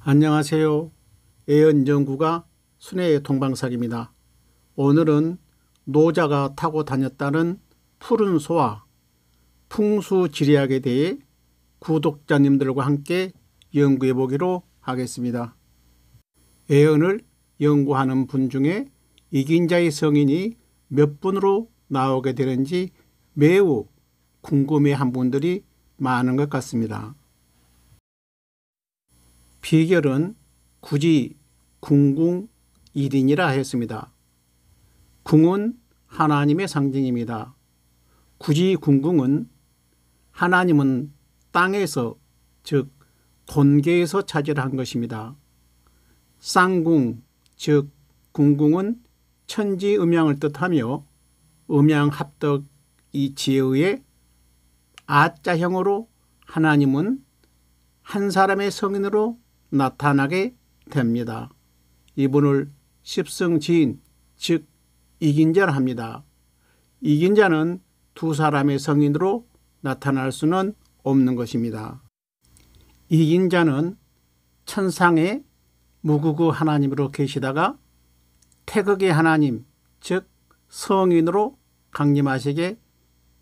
안녕하세요. 애연정구가 순회의 동방삭입니다. 오늘은 노자가 타고 다녔다는 푸른 소와 풍수지리학에 대해 구독자님들과 함께 연구해 보기로 하겠습니다. 애연을 연구하는 분 중에 이긴 자의 성인이 몇 분으로 나오게 되는지 매우 궁금해한 분들이 많은 것 같습니다. 비결은 굳이 궁궁 1인이라 했습니다. 궁은 하나님의 상징입니다. 굳이 궁궁은 하나님은 땅에서 즉 본계에서 차지한 것입니다. 쌍궁 즉 궁궁은 천지음양을 뜻하며 음양합덕 이 지혜의 아자형으로 하나님은 한 사람의 성인으로 나타나게 됩니다. 이분을 십성지인 즉 이긴 자라 합니다. 이긴 자는 두 사람의 성인으로 나타날 수는 없는 것입니다. 이긴 자는 천상의 무구구 하나님으로 계시다가 태극의 하나님 즉 성인으로 강림하시게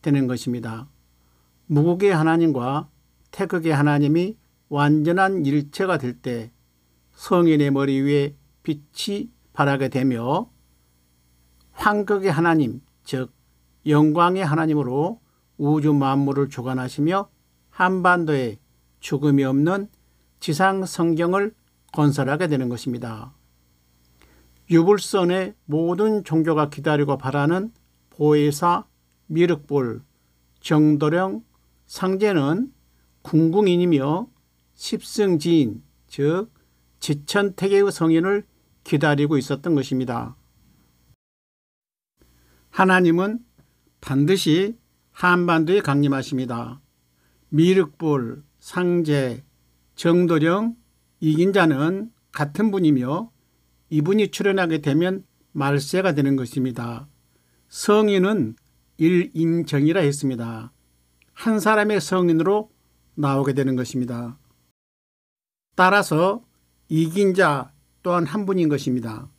되는 것입니다. 무구의 하나님과 태극의 하나님이 완전한 일체가 될 때 성인의 머리 위에 빛이 발하게 되며 황극의 하나님 즉 영광의 하나님으로 우주 만물을 주관하시며 한반도에 죽음이 없는 지상 성경을 건설하게 되는 것입니다. 유불선의 모든 종교가 기다리고 바라는 보혜사, 미륵불, 정도령, 상제는 궁궁인이며 십승지인 즉 지천태계의 성인을 기다리고 있었던 것입니다. 하나님은 반드시 한반도에 강림하십니다. 미륵불, 상제, 정도령, 이긴 자는 같은 분이며 이분이 출현하게 되면 말세가 되는 것입니다. 성인은 일인정이라 했습니다. 한 사람의 성인으로 나오게 되는 것입니다. 따라서 이긴 자 또한 한 분인 것입니다.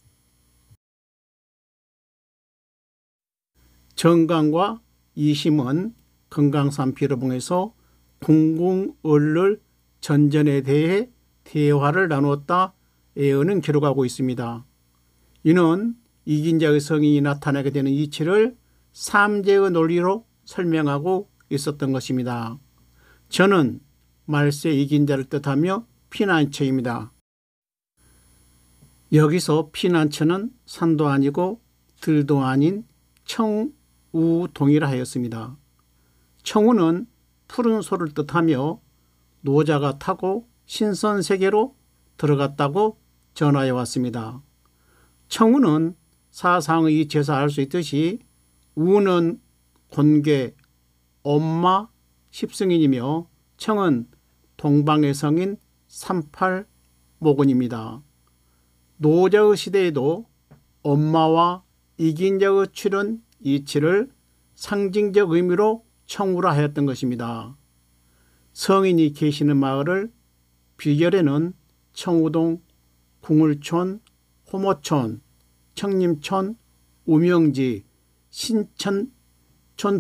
정강과 이심은 금강산 비로봉에서 궁궁을를 전전에 대해 대화를 나누었다 애언은 기록하고 있습니다. 이는 이긴 자의 성인이 나타나게 되는 이치를 삼재의 논리로 설명하고 있었던 것입니다. 저는 말세 이긴 자를 뜻하며 피난처입니다. 여기서 피난처는 산도 아니고 들도 아닌 청우동이라 하였습니다. 청우는 푸른 소를 뜻하며 노자가 타고 신선세계로 들어갔다고 전하여 왔습니다. 청우는 사상의 제사 알 수 있듯이 우는 곤괴, 엄마, 십승인이며 청은 동방의 성인 38모군입니다. 노자의 시대에도 엄마와 이긴 자의 출현 이치를 상징적 의미로 청우라 하였던 것입니다. 성인이 계시는 마을을 비결에는 청우동, 궁울촌, 호모촌, 청림촌, 우명지, 신천촌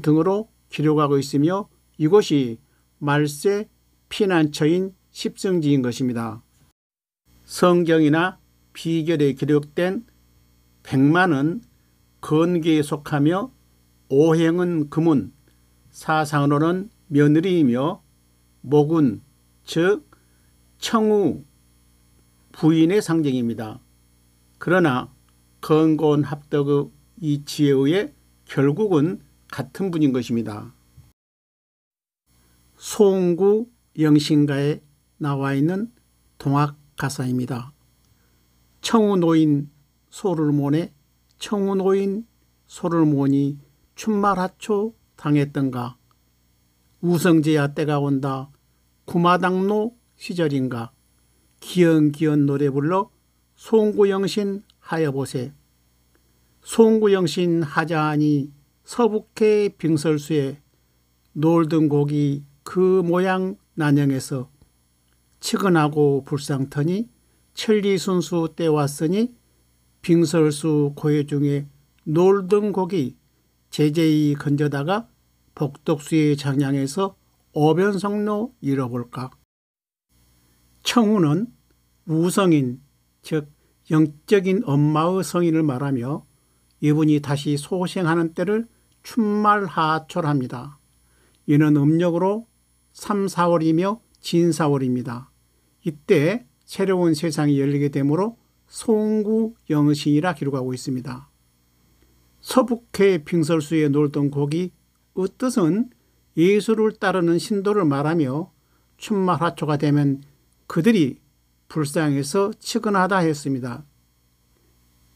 등으로 기록하고 있으며 이곳이 말세 피난처인 십성지인 것입니다. 성경이나 비결에 기록된 백만은 건계에 속하며 오행은 금운, 사상으로는 며느리이며 목운 즉 청우 부인의 상징입니다. 그러나 건고원 합덕의 이치에 의해 결국은 같은 분인 것입니다. 송구 영신가에 나와 있는 동학가사입니다. 청우노인 소를 모내 청우노인 소를 모니 춘말하초 당했던가 우성제야 때가 온다 구마당로 시절인가 기연기연 노래 불러 송구영신 하여보세 송구영신 하자하니 서북해 빙설수에 놀던 고기 그 모양 난영에서 측은하고 불상터니 천리순수 때 왔으니 빙설수 고해 중에 놀던 곡이 제제히 건져다가 복덕수의 장양에서 오변성로 잃어볼까. 청우는 우성인, 즉 영적인 엄마의 성인을 말하며 이분이 다시 소생하는 때를 춘말하초랍니다. 이는 음력으로 3, 4월이며 진사월입니다. 이때 새로운 세상이 열리게 되므로 송구영신이라 기록하고 있습니다. 서북해 빙설수에 놀던 곡이 뜻은 예수를 따르는 신도를 말하며 춘말하초가 되면 그들이 불쌍해서 측은하다 했습니다.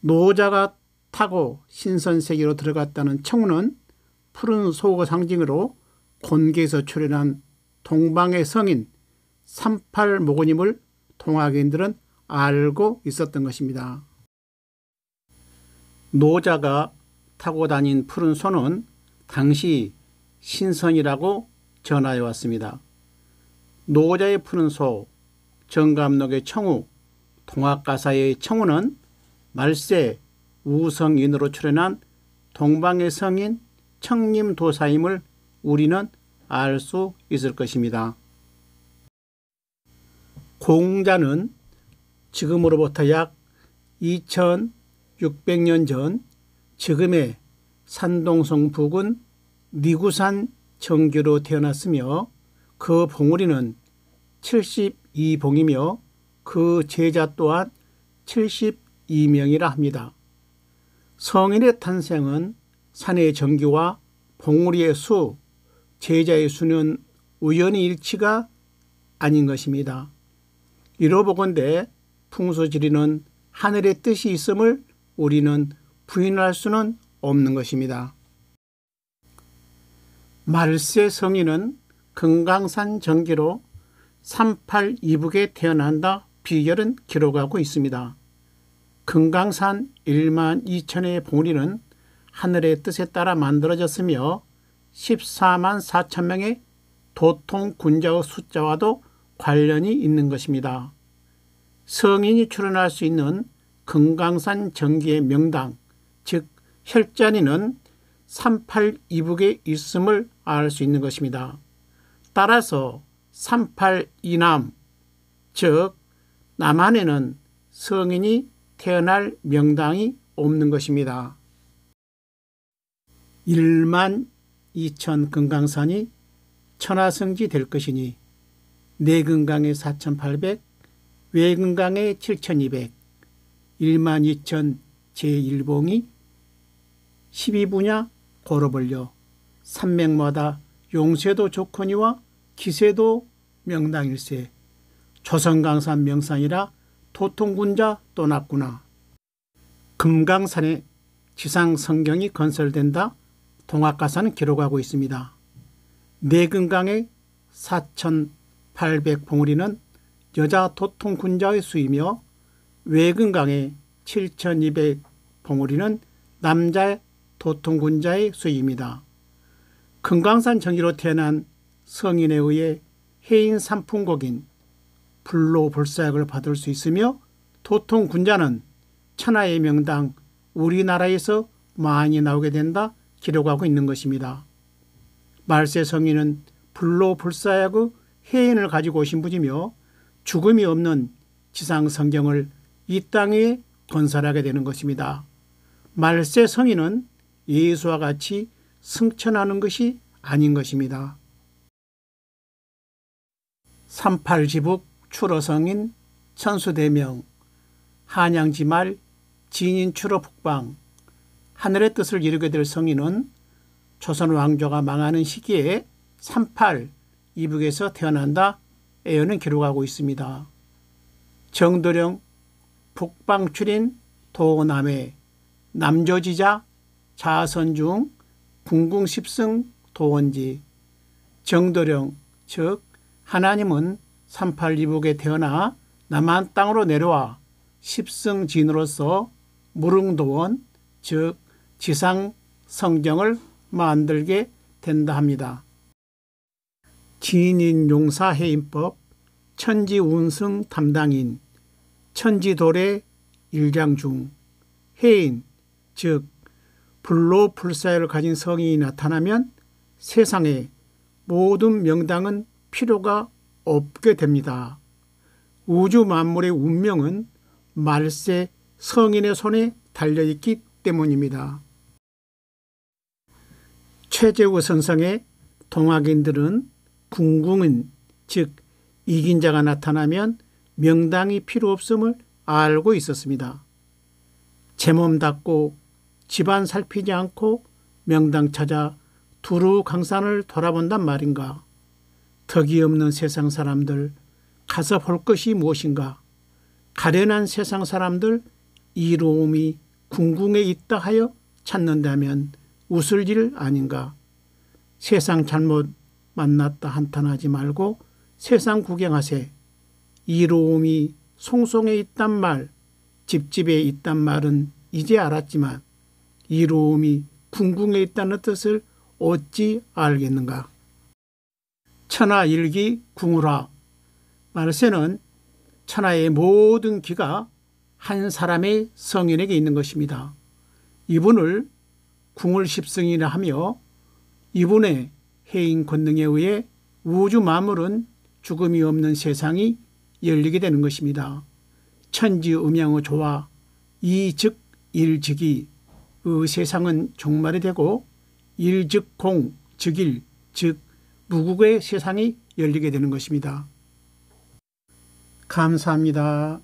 노자가 타고 신선세계로 들어갔다는 청우는 푸른 소의 상징으로 곤기에서 출현한 동방의 성인 38모고님을 동학인들은 알고 있었던 것입니다. 노자가 타고 다닌 푸른 소는 당시 신선이라고 전하여 왔습니다. 노자의 푸른 소, 정감록의 청우, 동학가사의 청우는 말세 우성인으로 출현한 동방의 성인 청림도사임을 우리는 알 수 있을 것입니다. 공자는 지금으로부터 약 2600년 전 지금의 산동성 부근 니구산 정교로 태어났으며 그 봉우리는 72봉이며 그 제자 또한 72명이라 합니다. 성인의 탄생은 산의 정교와 봉우리의 수, 제자의 수는 우연히 일치가 아닌 것입니다. 이로 보건대 풍수지리는 하늘의 뜻이 있음을 우리는 부인할 수는 없는 것입니다. 말세 성인은 금강산 정기로 38이북에 태어난다 비결은 기록하고 있습니다. 금강산 12,000의 봉우리는 하늘의 뜻에 따라 만들어졌으며 14만 4천 명의 도통 군자의 숫자와도 관련이 있는 것입니다. 성인이 출현할 수 있는 금강산 정기의 명당, 즉 혈자리는 38이북에 있음을 알 수 있는 것입니다. 따라서 38이남, 즉 남한에는 성인이 태어날 명당이 없는 것입니다. 12,000 금강산이 천하성지 될 것이니 내금강에 4,800, 외금강에 7,200, 12,000 제1봉이 12분야 고로 벌려 산맥마다 용세도 좋거니와 기세도 명당일세. 조선강산 명산이라 도통군자 또 났구나. 금강산에 지상성경이 건설된다 동학가사는 기록하고 있습니다. 내금강의 4,800 봉우리는 여자 도통군자의 수이며 외금강의 7,200 봉우리는 남자 도통군자의 수입니다. 금강산 정기로 태어난 성인에 의해 해인 삼풍곡인 불로불사약을 받을 수 있으며 도통군자는 천하의 명당 우리나라에서 많이 나오게 된다 기록하고 있는 것입니다. 말세 성인은 불로불사약의 해인을 가지고 오신 분이며 죽음이 없는 지상 성경을 이 땅에 건설하게 되는 것입니다. 말세 성인은 예수와 같이 승천하는 것이 아닌 것입니다. 38지북 출어성인 천수대명 한양지말 진인 출어 북방 하늘의 뜻을 이루게 될 성인은 조선 왕조가 망하는 시기에 38이북에서 태어난다 애어는 기록하고 있습니다. 정도령 북방 출인 도남해 남조지자 자선중 궁궁십승 도원지 정도령 즉 하나님은 38이북에 태어나 남한 땅으로 내려와 십승진으로서 무릉도원 즉 지상 성경을 만들게 된다 합니다. 진인용사해인법 천지운승 담당인 천지도래 일장 중 해인, 즉 불로불사를 가진 성인이 나타나면 세상에 모든 명당은 필요가 없게 됩니다. 우주 만물의 운명은 말세 성인의 손에 달려있기 때문입니다. 최재우 선성의 동학인들은 궁궁은, 즉 이긴 자가 나타나면 명당이 필요 없음을 알고 있었습니다. 제 몸 닦고 집안 살피지 않고 명당 찾아 두루 강산을 돌아본단 말인가. 덕이 없는 세상 사람들 가서 볼 것이 무엇인가. 가련한 세상 사람들 이로움이 궁궁에 있다 하여 찾는다면 웃을 일 아닌가. 세상 잘못 만났다 한탄하지 말고 세상 구경하세. 이로움이 송송에 있단 말, 집집에 있단 말은 이제 알았지만 이로움이 궁궁에 있다는 뜻을 어찌 알겠는가. 천하일기 궁우라. 말세는 천하의 모든 기가 한 사람의 성인에게 있는 것입니다. 이분을 궁울십승이라 하며 이분의 해인 권능에 의해 우주 만물은 죽음이 없는 세상이 열리게 되는 것입니다. 천지음양의 조화 이즉 일즉이 세상은 종말이 되고 일즉 공 즉일 즉 무국의 세상이 열리게 되는 것입니다. 감사합니다.